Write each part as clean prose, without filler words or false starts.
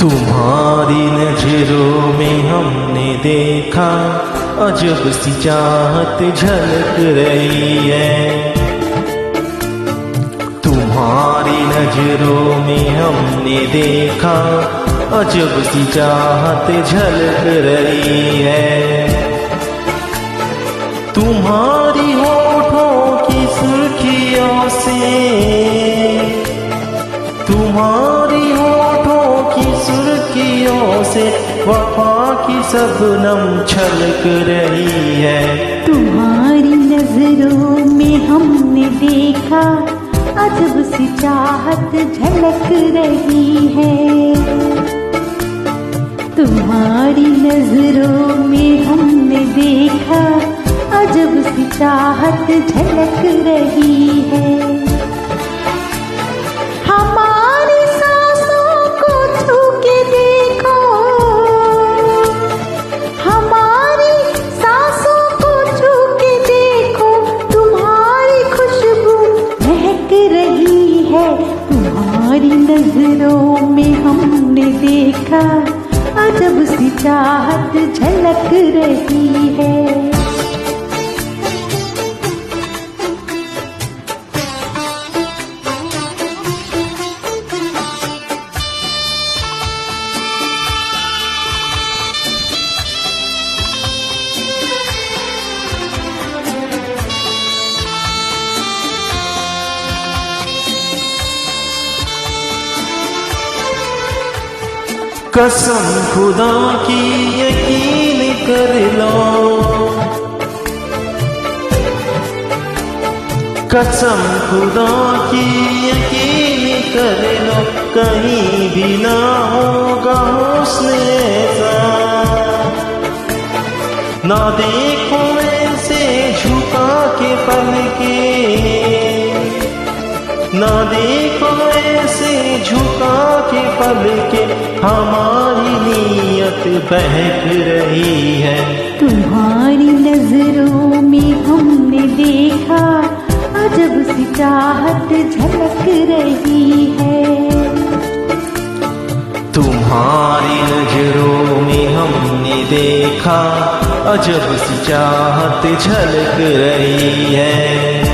तुम्हारी नजरों में हमने देखा अजब सी चाहत झलक रही है। तुम्हारी नजरों में हमने देखा अजब सी चाहत झलक रही है। तुम्हारी होठों की सुर्खियों से, तुम्हारी होठों की सुर्खियों से वफा की शबनम छलक रही है। तुम्हारी नजरों में हमने देखा अजब सी चाहत झलक रही है। तुम्हारी नजरों में हमने देखा अजब सी चाहत झलक रही है। हमारी सांसों को छू के देखो, हमारी सांसों को छू के देखो, तुम्हारी खुशबू महक रही है। तुम्हारी नजरों में हमने देखा अजब सी चाहत झलक रही है। कसम खुदा की यकीन कर लो, कसम खुदा की यकीन कर लो, कहीं भी ना होगा हुस्न ऐसा। ना देखो ऐसे झुका के पलके, ना देखो ऐसे झुका के पलके, हमारी नीयत बहक रही है। तुम्हारी नजरों में हमने देखा अजब सी चाहत झलक रही है। तुम्हारी नजरों में हमने देखा अजब सी चाहत झलक रही है।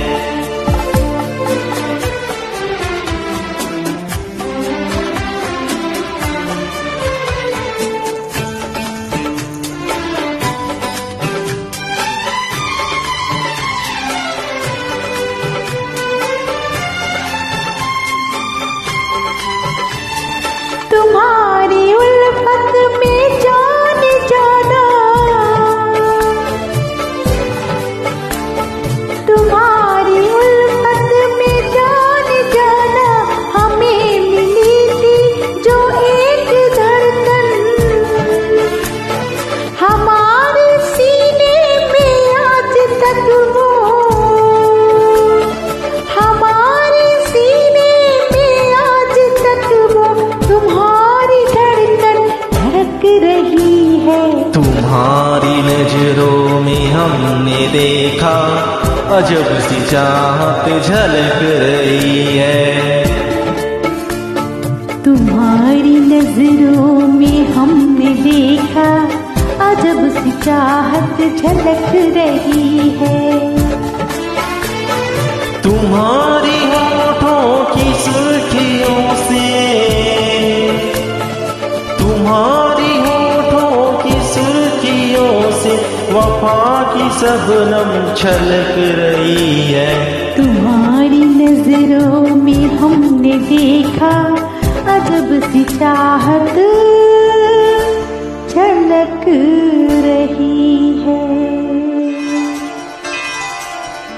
तुम्हारी उल्फत में जान जाना, तुम्हारी उल्फत में जान जाना, हमें मिली थी जो एक धड़कन, हमारे सीने में आज तक वो, हमारे सीने में आज तक वो तुम्हारी धड़कन धड़क रही है। तुम्हारी नजरों में हमने देखा अजब सी चाहत झलक रही है। तुम्हारी नजरों में हमने देखा अजब सी चाहत झलक रही है। तुम्हारी होठों की सुर्खियों से, तुम्हारी होठों की सुर्खियों से वफा की शबनम छलक रही है। तुम्हारी नजरों में हमने देखा अजब सी चाहत झलक रही है।